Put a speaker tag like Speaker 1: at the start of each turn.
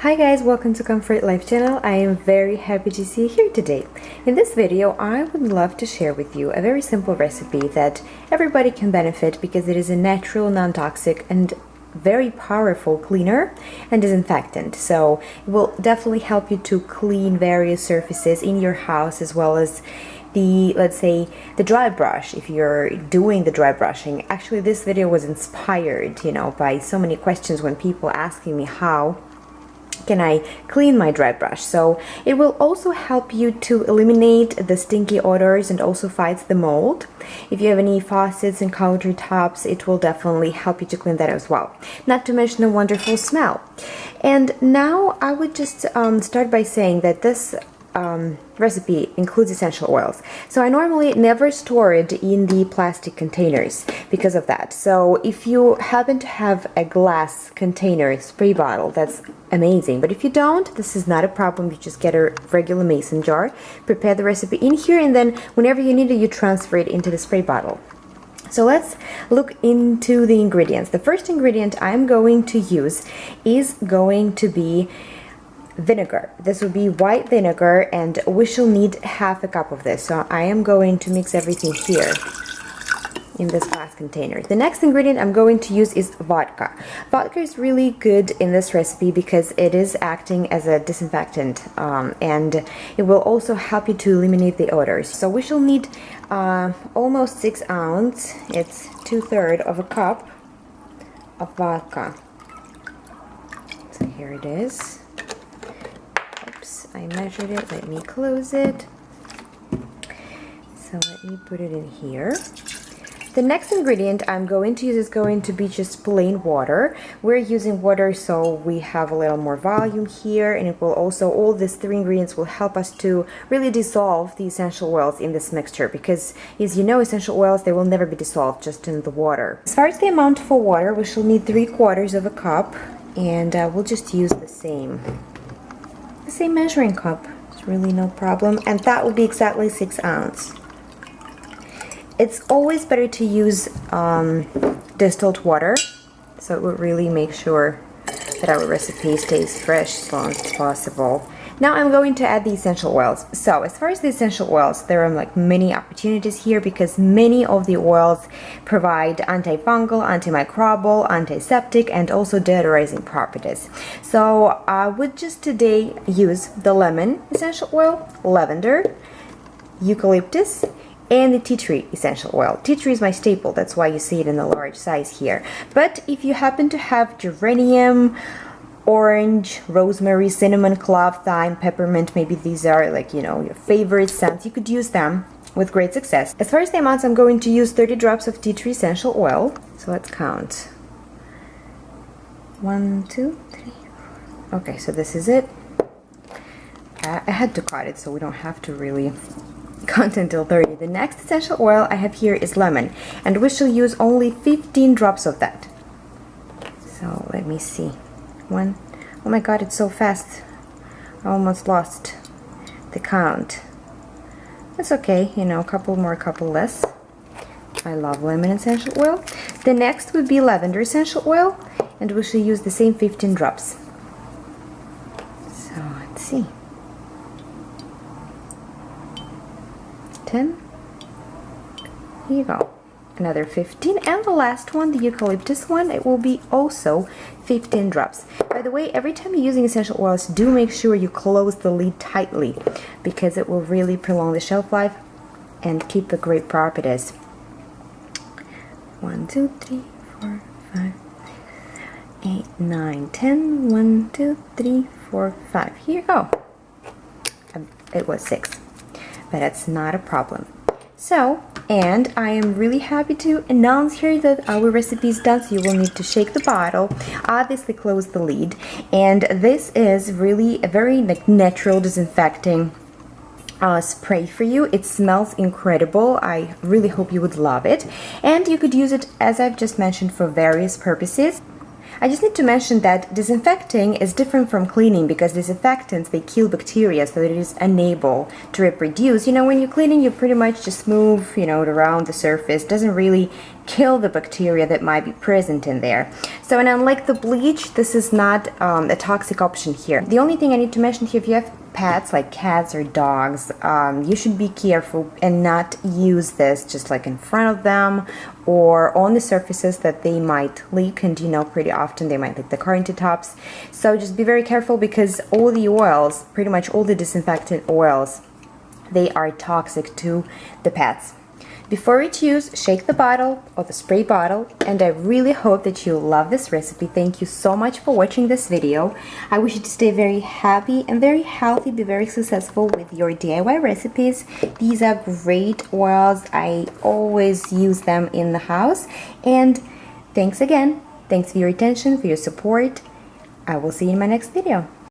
Speaker 1: Hi guys, welcome to Comfort Life channel. I am very happy to see you here today. In this video, I would love to share with you a very simple recipe that everybody can benefit because it is a natural, non-toxic and very powerful cleaner and disinfectant. So it will definitely help you to clean various surfaces in your house, as well as let's say the dry brush if you're doing the dry brushing. Actually, this video was inspired, by so many questions when people asking me how can I clean my dry brush. So it will also help you to eliminate the stinky odors and also fights the mold. If you have any faucets and countertops, it will definitely help you to clean that as well. Not to mention a wonderful smell. And now I would just start by saying that this recipe includes essential oils. So I normally never store it in the plastic containers because of that. So if you happen to have a glass container spray bottle, that's amazing. But if you don't, this is not a problem. You just get a regular mason jar, prepare the recipe in here, and then whenever you need it, you transfer it into the spray bottle. So let's look into the ingredients. The first ingredient I'm going to use is going to be vinegar. This will be white vinegar, and we shall need half a cup of this. So I am going to mix everything here in this glass container. The next ingredient I'm going to use is vodka. Vodka is really good in this recipe because it is acting as a disinfectant, and it will also help you to eliminate the odors. So we shall need almost 6 ounces. It's 2/3 of a cup of vodka. So here it is. I measured it. Let me close it. So let me put it in here. The next ingredient I'm going to use is going to be just plain water. We're using water so we have a little more volume here, and it will also, all these 3 ingredients will help us to really dissolve the essential oils in this mixture, because as you know, essential oils, they will never be dissolved just in the water. As far as the amount for water, we shall need 3/4 of a cup, and we'll just use the same measuring cup. It's really no problem, and that will be exactly 6 ounces. It's always better to use distilled water, so it will really make sure that our recipe stays fresh as long as possible. Now I'm going to add the essential oils. So as far as the essential oils, there are like many opportunities here because many of the oils provide antifungal, antimicrobial, antiseptic, and also deodorizing properties. So I would just today use the lemon essential oil, lavender, eucalyptus, and the tea tree essential oil. Tea tree is my staple, that's why you see it in a large size here. But if you happen to have geranium, orange, rosemary, cinnamon, clove, thyme, peppermint, maybe these are like, your favorite scents, you could use them with great success. As far as the amounts, I'm going to use 30 drops of tea tree essential oil. So let's count. 1, 2, 3, 4. Okay, so this is it. I had to cut it so we don't have to really count until 30. The next essential oil I have here is lemon, and we shall use only 15 drops of that. So let me see. Oh my god, it's so fast. I almost lost the count. That's okay, a couple more, couple less. I love lemon essential oil. The next would be lavender essential oil, and we should use the same 15 drops. So let's see. 10. Here you go. Another 15, and the last one, the eucalyptus one, it will be also 15 drops. By the way, every time you're using essential oils, do make sure you close the lid tightly because it will really prolong the shelf life and keep the great properties. 1, 2, 3, 4, 5, 8, 9, 10. 1, 2, 3, 4, 5. Here you go. It was 6, but that's not a problem. So, and I am really happy to announce here that our recipe is done. So you will need to shake the bottle, obviously close the lid, and this is really a very natural disinfecting spray for you. It smells incredible. I really hope you would love it, and you could use it, as I've just mentioned, for various purposes. I just need to mention that disinfecting is different from cleaning because disinfectants, they kill bacteria so that it is unable to reproduce. You know, when you're cleaning, you pretty much just move, you know, around the surface. It doesn't really kill the bacteria that might be present in there. So, and unlike the bleach, this is not a toxic option here. The only thing I need to mention here, if you have pets like cats or dogs, you should be careful and not use this just like in front of them or on the surfaces that they might leak, and you know, pretty often they might leak the countertops. So just be very careful because all the oils, pretty much all the disinfectant oils, they are toxic to the pets. Before it's used, shake the bottle or the spray bottle, and I really hope that you love this recipe. Thank you so much for watching this video. I wish you to stay very happy and very healthy, be very successful with your DIY recipes. These are great oils. I always use them in the house. And thanks again. Thanks for your attention, for your support. I will see you in my next video.